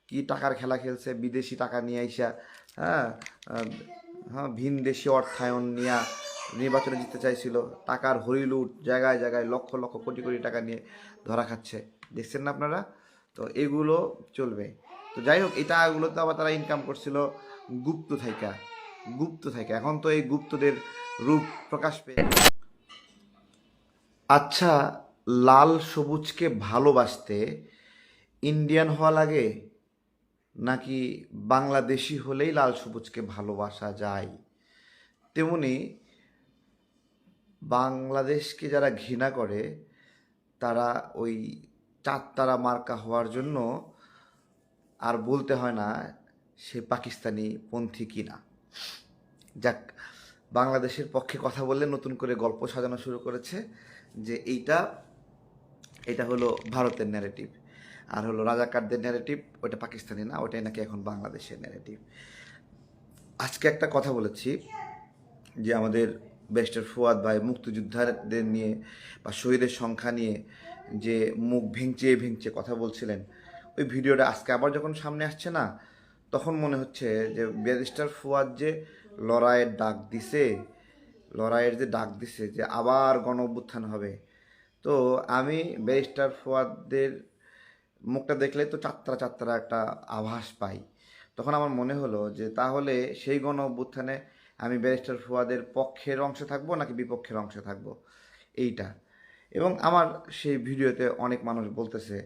কি টাকার খেলা খেলছে, বিদেশি টাকা নিয়ে আইসা, হ্যাঁ, হ্যাঁ, ভিন দেশি অর্থায়ন নিয়ে নির্বাচনে জিততে চাইছিল। টাকার হরিলুট, জায়গায় জায়গায় লক্ষ লক্ষ কোটি কোটি টাকা নিয়ে ধরা খাচ্ছে, দেখছেন না আপনারা? তো এগুলো চলবে। তো যাই হোক, এগুলোতে আবার তারা ইনকাম করছিল গুপ্ত থাইকা, গুপ্ত থাইকা। এখন তো এই গুপ্তদের রূপ প্রকাশ পেয়ে। আচ্ছা, লাল সবুজকে ভালোবাসতে ইন্ডিয়ান হওয়া লাগে, নাকি বাংলাদেশি হলেই লাল সবুজকে ভালোবাসা যায়? তেমনি বাংলাদেশকে যারা ঘৃণা করে তারা ওই চাঁদতারা মার্কা হওয়ার জন্য আর বলতে হয় না সে পাকিস্তানি পন্থী কিনা। যাক, বাংলাদেশের পক্ষে কথা বললে নতুন করে গল্প সাজানো শুরু করেছে যে এটা হলো ভারতের ন্যারেটিভ, আর হলো রাজাকারদের ন্যারেটিভ, ওটা পাকিস্তানি না, ওটাই নাকি এখন বাংলাদেশের ন্যারেটিভ। আজকে একটা কথা বলেছি যে আমাদের ব্যারিস্টার ফুয়াদ ভাই মুক্তিযোদ্ধাদের নিয়ে বা শহীদের সংখ্যা নিয়ে যে মুখ ভেঙচে ভেঙচে কথা বলছিলেন, ওই ভিডিওটা আজকে আবার যখন সামনে আসছে না, তখন মনে হচ্ছে যে ব্যারিস্টার ফুয়াদ যে লড়াইয়ের ডাক দিছে, লড়াইয়ের যে ডাক দিছে যে আবার গণ অভ্যুত্থান হবে। তো আমি ব্যারিস্টার ফুয়াদের মুখটা দেখলে তো চাত্রা চাত্রা একটা আভাস পাই। তখন আমার মনে হলো যে তাহলে সেই গণ অভ্যুত্থানে আমি ব্যারিস্টার ফুয়াদের পক্ষের অংশে থাকবো নাকি বিপক্ষের অংশে থাকবো, এইটা। এবং আমার সেই ভিডিওতে অনেক মানুষ বলতেছে,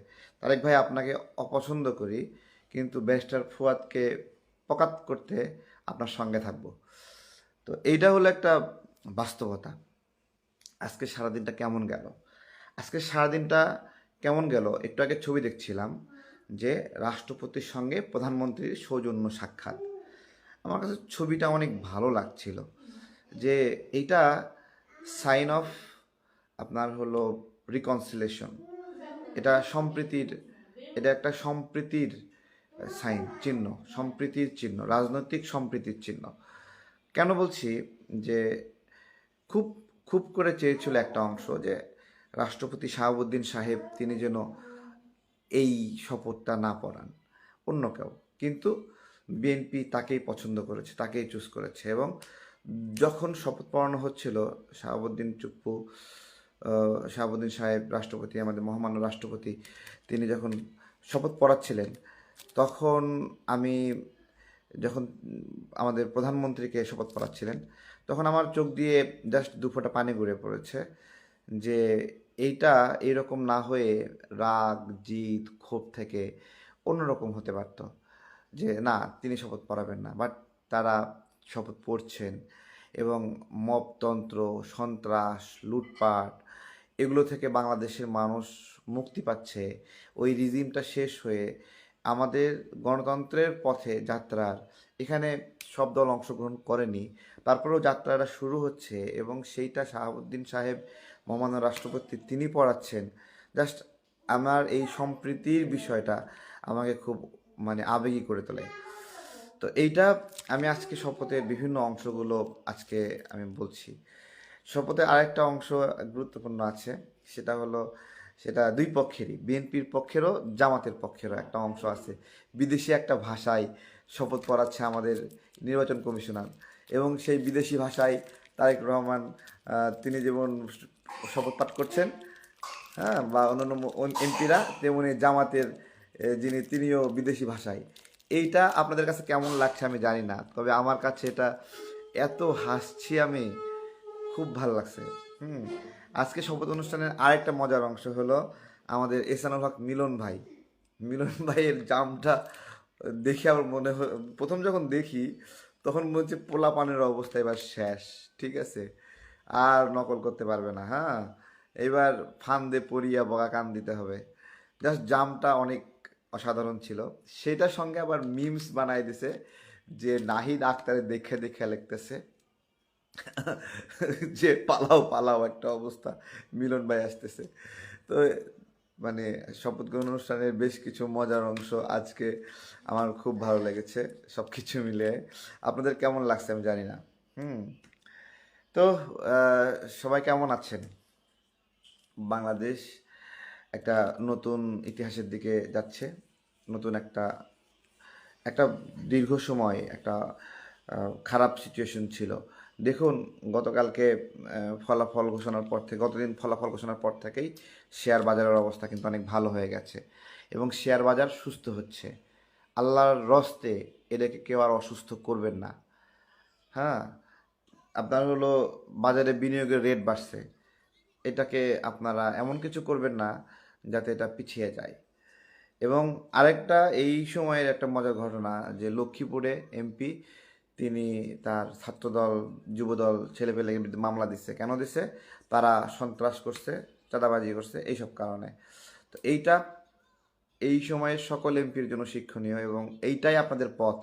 তারেক ভাই আপনাকে অপছন্দ করি, কিন্তু ব্যারিস্টার ফুয়াদকে পকাত করতে আপনার সঙ্গে থাকবো। তো এইটা হলো একটা বাস্তবতা। আজকে সারাদিনটা কেমন গেল? আজকে সারাদিনটা কেমন গেল, একটু আগে ছবি দেখছিলাম যে রাষ্ট্রপতির সঙ্গে প্রধানমন্ত্রীর সৌজন্য সাক্ষাৎ। আমার কাছে ছবিটা অনেক ভালো লাগছিল যে এইটা সাইন অফ আপনার হলো রিকনসিলেশন, এটা সম্প্রীতির, এটা একটা সম্প্রীতির সাইন, চিহ্ন, সম্প্রীতির চিহ্ন, রাজনৈতিক সম্প্রীতির চিহ্ন। কেন বলছি যে খুব খুব করে চেয়েছিল একটা অংশ যে রাষ্ট্রপতি শাহাবুদ্দিন সাহেব তিনি যেন এই শপথটা না পড়ান, অন্য কেউ। কিন্তু বিএনপি তাকেই পছন্দ করেছে, তাকেই চুজ করেছে। এবং যখন শপথ পড়ানো হচ্ছিল, শাহাবুদ্দিন চুপ্পু, শাহাবুদ্দিন সাহেব রাষ্ট্রপতি, আমাদের মহামান্য রাষ্ট্রপতি, তিনি যখন শপথ পড়াচ্ছিলেন, তখন আমি যখন আমাদের প্রধানমন্ত্রীকে শপথ পড়াচ্ছিলেন, তখন আমার চোখ দিয়ে জাস্ট দু ফোঁটা পানি গড়িয়ে পড়েছে যে এইটা এরকম না হয়ে রাগ, জিদ, ক্ষোভ থেকে অন্যরকম হতে পারত যে না, তিনি শপথ পড়াবেন না, বাট তারা শপথ পড়ছেন। এবং মবতন্ত্র, সন্ত্রাস, লুটপাট, এগুলো থেকে বাংলাদেশের মানুষ মুক্তি পাচ্ছে। ওই রিজিমটা শেষ হয়ে আমাদের গণতন্ত্রের পথে যাত্রার, এখানে সব দল অংশগ্রহণ করেনি, তারপরেও যাত্রাটা শুরু হচ্ছে এবং সেইটা শাহাবুদ্দিন সাহেব মহামান্য রাষ্ট্রপতি তিনি পড়াচ্ছেন। জাস্ট আমার এই সম্প্রীতির বিষয়টা আমাকে খুব মানে আবেগী করে তোলে। তো এইটা আমি আজকে শপথের বিভিন্ন অংশগুলো আজকে আমি বলছি। শপথের আরেকটা অংশ গুরুত্বপূর্ণ আছে, সেটা হলো, সেটা দুই পক্ষেরই, বিএনপির পক্ষেরও জামাতের পক্ষেরও একটা অংশ আছে। বিদেশি একটা ভাষায় শপথ পড়াচ্ছে আমাদের নির্বাচন কমিশনার, এবং সেই বিদেশি ভাষায় তারেক রহমান তিনি যেমন শপথ পাঠ করছেন, হ্যাঁ, বা অন্যান্য এমপিরা, তেমনি জামাতের তিনিও বিদেশি ভাষায়। এইটা আপনাদের কাছে কেমন লাগছে আমি জানি না, তবে আমার কাছে এটা এত হাসছি আমি, খুব ভালো লাগছে। হুম। আজকে শপথ অনুষ্ঠানের আরেকটা মজার অংশ হলো আমাদের এসানুল হক মিলন ভাই, মিলন ভাইয়ের জামটা দেখে আমার মনে হয়, প্রথম যখন দেখি তখন মনে হচ্ছে পোলা পানের অবস্থা এবার শেষ, ঠিক আছে, আর নকল করতে পারবে না, হ্যাঁ, এবার ফান্দে পড়িয়া বগা কান দিতে হবে। জাস্ট জামটা অনেক অসাধারণ ছিল। সেটার সঙ্গে আবার মিমস বানাই দিছে যে নাহিদ আক্তারে দেখে দেখে লিখতেছে যে পালাও পালাও একটা অবস্থা, মিলন ভাই আসতেছে। তো মানে শপথ গ্রহণ অনুষ্ঠানের বেশ কিছু মজার অংশ আজকে আমার খুব ভালো লেগেছে, সব কিছু মিলে। আপনাদের কেমন লাগছে আমি জানি না। হুম। তো সবাই কেমন আছেন? বাংলাদেশ একটা নতুন ইতিহাসের দিকে যাচ্ছে, নতুন একটা একটা দীর্ঘ সময় একটা খারাপ সিচুয়েশন ছিল। দেখুন গতকালকে ফলাফল ঘোষণার পর থেকে, গতদিন ফলাফল ঘোষণার পর থেকেই শেয়ার বাজারের অবস্থা কিন্তু অনেক ভালো হয়ে গেছে এবং শেয়ার বাজার সুস্থ হচ্ছে। আল্লাহর রস্তে এদেরকে কেউ আর অসুস্থ করবেন না। হ্যাঁ, আপনার হলো বাজারে বিনিয়োগের রেট বাড়ছে, এটাকে আপনারা এমন কিছু করবেন না যাতে এটা পিছিয়ে যায়। এবং আরেকটা এই সময়ের একটা মজার ঘটনা যে লক্ষ্মীপুরে এমপি তিনি তার ছাত্রদল যুবদল ছেলেপেলেকে বিরুদ্ধে মামলা দিচ্ছে। কেন দিচ্ছে? তারা সন্ত্রাস করছে, চাঁদাবাজি করছে, এইসব কারণে। তো এইটা এই সময়ের সকল এমপির জন্য শিক্ষণীয় এবং এইটাই আপনাদের পথ।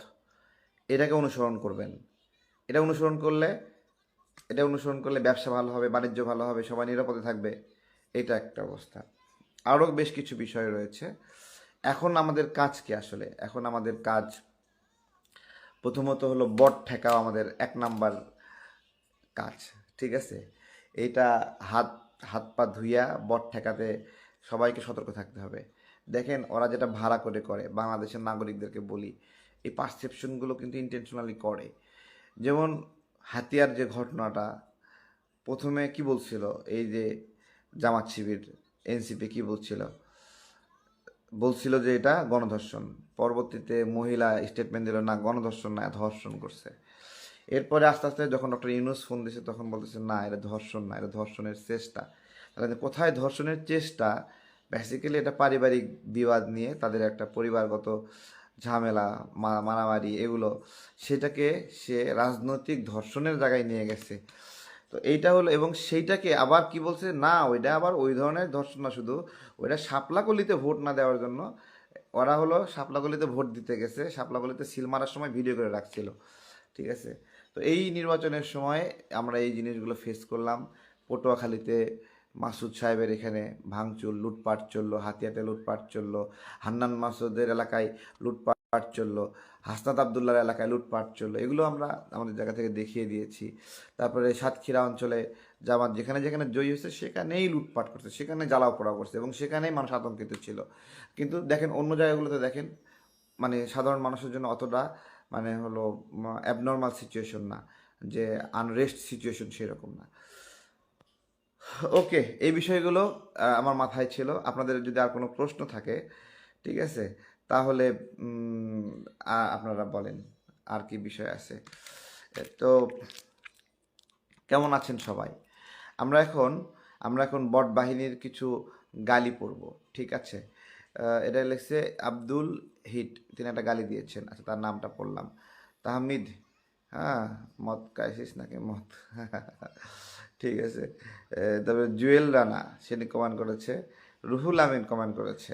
এটাকে অনুসরণ করবেন। এটা অনুসরণ করলে এটা অনুসরণ করলে ব্যবসা ভালো হবে, বাণিজ্য ভালো হবে, সবাই নিরাপদে থাকবে। এটা একটা অবস্থা। আরও বেশ কিছু বিষয় রয়েছে। এখন আমাদের কাজ কি আসলে? এখন আমাদের কাজ প্রথমত হলো বট ঠেকাও আমাদের এক নাম্বার কাজ। ঠিক আছে? এইটা হাত হাত পা ধুইয়া বট ঠেকাতে সবাইকে সতর্ক থাকতে হবে। দেখেন ওরা যেটা ভাড়া করে করে, বাংলাদেশের নাগরিকদেরকে বলি, এই পারসেপশনগুলো কিন্তু ইন্টেনশনালি করে। যেমন হাতিয়ার যে ঘটনাটা, প্রথমে কি বলছিল এই যে জামাত শিবির এনসিপি কি বলছিল? বলছিল যে এটা গণধর্ষণ। পরবর্তীতে মহিলা স্টেটমেন্ট দিল না গণধর্ষণ না, ধর্ষণ করছে। এরপরে আস্তে আস্তে যখন ডক্টর ইউনূস ফোন দিয়েছে তখন বলতেছে না এটা ধর্ষণ না, এটা ধর্ষণের চেষ্টা। তাহলে কোথায় ধর্ষণের চেষ্টা? বেসিক্যালি এটা পারিবারিক বিবাদ নিয়ে তাদের একটা পরিবারগত ঝামেলা, মারামারি, এগুলো, সেটাকে সে রাজনৈতিক ধর্ষণের জায়গায় নিয়ে গেছে। তো এইটা হলো, এবং সেইটাকে আবার কি বলছে না ওইটা আবার ওই ধরনের ধর্ষণ না, শুধু ওইটা শাপলাকলিতে ভোট না দেওয়ার জন্য। ওরা হলো শাপলাকলিতে ভোট দিতে গেছে, শাপলাকলিতে সিল মারার সময় ভিডিও করে রাখছিল। ঠিক আছে? তো এই নির্বাচনের সময় আমরা এই জিনিসগুলো ফেস করলাম। পটুয়াখালীতে মাসুদ সাহেবের এখানে ভাঙচুর, লুটপাট চললো, হাতিয়াতে লুটপাট চললো, হান্নান মাসুদের এলাকায় লুটপাট চললো, হাসনাত আবদুল্লার এলাকায় লুটপাট চললো। এগুলো আমরা আমাদের জায়গা থেকে দেখিয়ে দিয়েছি। তারপরে সাতক্ষীরা অঞ্চলে জামাত যেখানে যেখানে জয়ী হয়েছে সেখানেই লুটপাট করছে, সেখানে জ্বালাও পোড়াও করছে এবং সেখানেই মানুষ আতঙ্কিত ছিল। কিন্তু দেখেন অন্য জায়গাগুলোতে দেখেন মানে সাধারণ মানুষের জন্য অতটা মানে হলো অ্যাবনর্মাল সিচুয়েশন না, যে আনরেস্ট সিচুয়েশন সেরকম না। ওকে, এই বিষয়গুলো আমার মাথায় ছিল। আপনাদের যদি আর কোনো প্রশ্ন থাকে, ঠিক আছে, তাহলে আপনারা বলেন আর কি বিষয় আছে। তো কেমন আছেন সবাই? আমরা এখন আমরা এখন বট বাহিনীর কিছু গালি পড়ব। ঠিক আছে? এটা লিখছে আব্দুল হিট, তিনি একটা গালি দিয়েছেন। আচ্ছা, তার নামটা পড়লাম। তাহমিদ, হ্যাঁ, মদ খাইছিস নাকি মদ? ঠিক আছে। তারপরে জুয়েল রানা সেটি কমেন্ট করেছে, রুহুল আমিন কমেন্ট করেছে,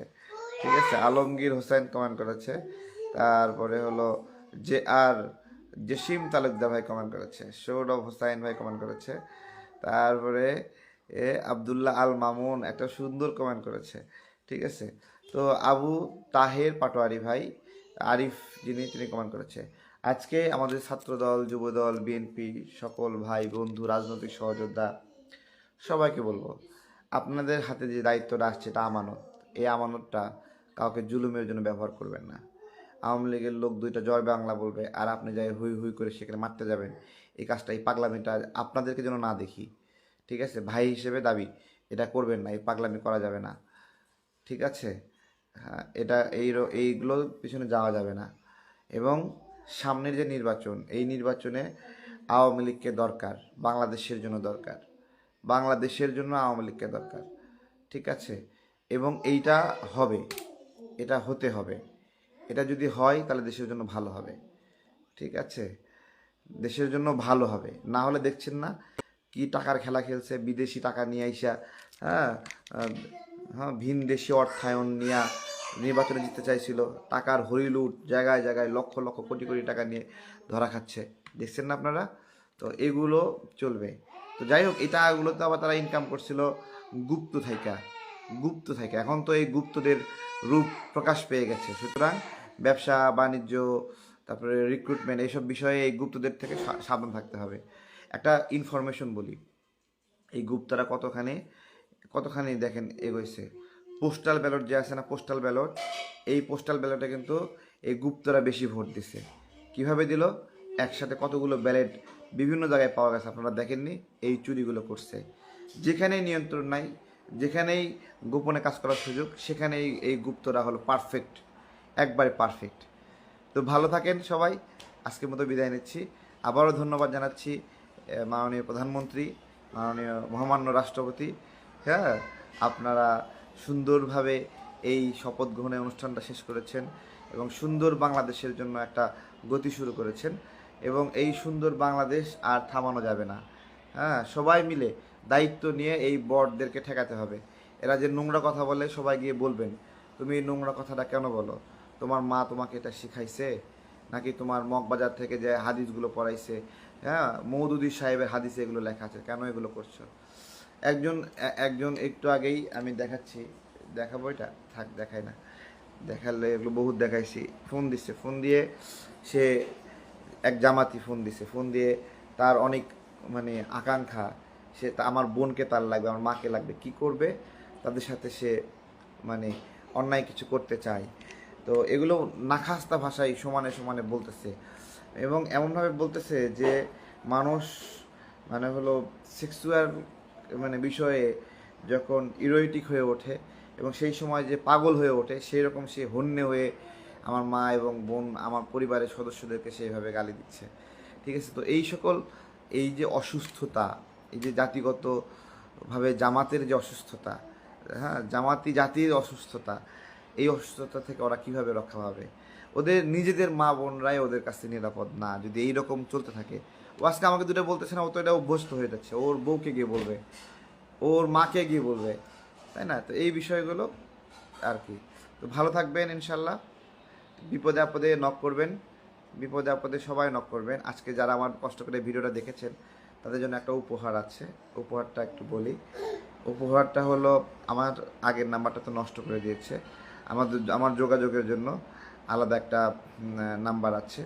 ঠিক আছে, আলমগীর হোসেন কমেন্ট করেছে, তারপরে হলো জে আর জসিম তালুকদার ভাই কমেন্ট করেছে, সৌরভ হোসাইন ভাই কমেন্ট করেছে, তারপরে আবদুল্লাহ আল মামুন একটা সুন্দর কমেন্ট করেছে। ঠিক আছে? তো আবু তাহের পাটোয়ারি ভাই, আরিফ তিনি কমেন্ট করেছে। আজকে আমাদের ছাত্রদল, যুবদল, বিএনপি সকল ভাই বন্ধু, রাজনৈতিক সহযোদ্ধা সবাইকে বলবো, আপনাদের হাতে যে দায়িত্বটা আসছে এটা আমানত। এই আমানতটা কাউকে জুলুমের জন্য ব্যবহার করবেন না। আওয়ামী লীগের লোক দুইটা জয় বাংলা বলবে আর আপনি যাই হুই হুই করে সেখানে মারতে যাবেন, এই কাজটা, এই পাগলামিটা আপনাদেরকে যেন না দেখি। ঠিক আছে? ভাই হিসেবে দাবি, এটা করবেন না, এই পাগলামি করা যাবে না। ঠিক আছে? হ্যাঁ, এটা এইগুলো পিছনে যাওয়া যাবে না। এবং সামনের যে নির্বাচন, এই নির্বাচনে আওয়ামী লীগকে দরকার, বাংলাদেশের জন্য দরকার, বাংলাদেশের জন্য আওয়ামী লীগকে দরকার। ঠিক আছে? এবং এইটা হবে, এটা হতে হবে। এটা যদি হয় তাহলে দেশের জন্য ভালো হবে। ঠিক আছে? দেশের জন্য ভালো হবে। না হলে দেখছেন না কি টাকার খেলা খেলছে, বিদেশি টাকা নিয়ে আইসা, হ্যাঁ, হ্যাঁ, ভিন দেশি অর্থায়ন নিয়ে নির্বাচনে জিততে চাইছিল, টাকার হরিলুট, জায়গায় জায়গায় লক্ষ লক্ষ কোটি কোটি টাকা নিয়ে ধরা খাচ্ছে। দেখছেন না আপনারা? তো এগুলো চলবে। তো যাই হোক, এগুলোতে আবার তারা ইনকাম করছিল গুপ্ত থাইকা। এখন তো এই গুপ্তদের রূপ প্রকাশ পেয়ে গেছে। সুতরাং ব্যবসা বাণিজ্য, তারপরে রিক্রুটমেন্ট, এইসব বিষয়ে এই গুপ্তদের থেকে সাবধান থাকতে হবে। একটা ইনফরমেশন বলি, এই গুপ্তরা কতখানি দেখেন এগোইছে। পোস্টাল ব্যালট যে আছে না, পোস্টাল ব্যালট, এই পোস্টাল ব্যালটে কিন্তু এই গুপ্তরা বেশি ভোট দিছে। কিভাবে দিল? একসাথে কতগুলো ব্যালেট বিভিন্ন জায়গায় পাওয়া গেছে, আপনারা দেখেননি? এই চুরিগুলো করছে। যেখানেই নিয়ন্ত্রণ নাই, যেখানেই গোপনে কাজ করার সুযোগ, সেখানেই এই গুপ্তরা হলো পারফেক্ট, একবারে পারফেক্ট। তো ভালো থাকেন সবাই, আজকের মতো বিদায় নিচ্ছি। আবারও ধন্যবাদ জানাচ্ছি মাননীয় প্রধানমন্ত্রী, মাননীয় মহামান্য রাষ্ট্রপতি। হ্যাঁ, আপনারা সুন্দরভাবে এই শপথ গ্রহণের অনুষ্ঠানটা শেষ করেছেন এবং সুন্দর বাংলাদেশের জন্য একটা গতি শুরু করেছেন, এবং এই সুন্দর বাংলাদেশ আর থামানো যাবে না। হ্যাঁ, সবাই মিলে দায়িত্ব নিয়ে এই বড়দেরকে ঠেকাতে হবে। এরা যে নোংরা কথা বলে, সবাই গিয়ে বলবেন, তুমি এই নোংরা কথাটা কেন বলো? তোমার মা তোমাকে এটা শিখাইছে নাকি তোমার মগবাজার থেকে যে হাদিসগুলো পড়াইছে? হ্যাঁ, মৌদুদি সাহেবের হাদিসে এগুলো লেখা আছে, কেন এগুলো করছো? একজন একটু আগেই আমি দেখাচ্ছি, দেখাবো, এটা থাক দেখাই না, দেখালে এগুলো বহুত দেখাইছি। ফোন দিয়ে সে এক জামাতি ফোন দিয়ে তার অনেক মানে আকাঙ্ক্ষা, সে আমার বোনকে তার লাগবে, আমার মাকে লাগবে, কি করবে? তাদের সাথে সে মানে অন্যায় কিছু করতে চায়। তো এগুলো নাখাস্তা ভাষায় সমানে সমানে বলতেছে, এবং এমনভাবে বলতেছে যে মানুষ মানে হলো সেক্সুয়াল মানে বিষয়ে যখন ইরোটিক হয়ে ওঠে এবং সেই সময় যে পাগল হয়ে ওঠে, সেই রকম সে হন্যে হয়ে আমার মা এবং বোন, আমার পরিবারের সদস্যদেরকে সেইভাবে গালি দিচ্ছে। ঠিক আছে? তো এই সকল, এই যে অসুস্থতা, এই যে জাতিগতভাবে জামাতের যে অসুস্থতা, হ্যাঁ, জাতির অসুস্থতা, এই অসুস্থতা থেকে ওরা কিভাবে রক্ষা পাবে? ওদের নিজেদের মা বোনরাই ওদের কাছে নিরাপদ না যদি এই রকম চলতে থাকে। ও আজকে আমাকে দুটো বলতেছে না, ও তো এটা অভ্যস্ত হয়ে যাচ্ছে, ওর বউকে গিয়ে বলবে, ওর মাকে গিয়ে বলবে, তাই না? তো এই বিষয়গুলো আর কি। তো ভালো থাকবেন ইনশাল্লাহ, বিপদে আপদে নক করবেন, বিপদে আপদে সবাই নক করবেন। আজকে যারা আমার কষ্ট করে ভিডিওটা দেখেছেন তাদের জন্য একটা উপহার আছে, উপহারটা একটু বলি। উপহারটা হলো, আমার আগের নাম্বারটা তো নষ্ট করে দিয়েছে, আমার যোগাযোগের জন্য আলাদা একটা নাম্বার আছে,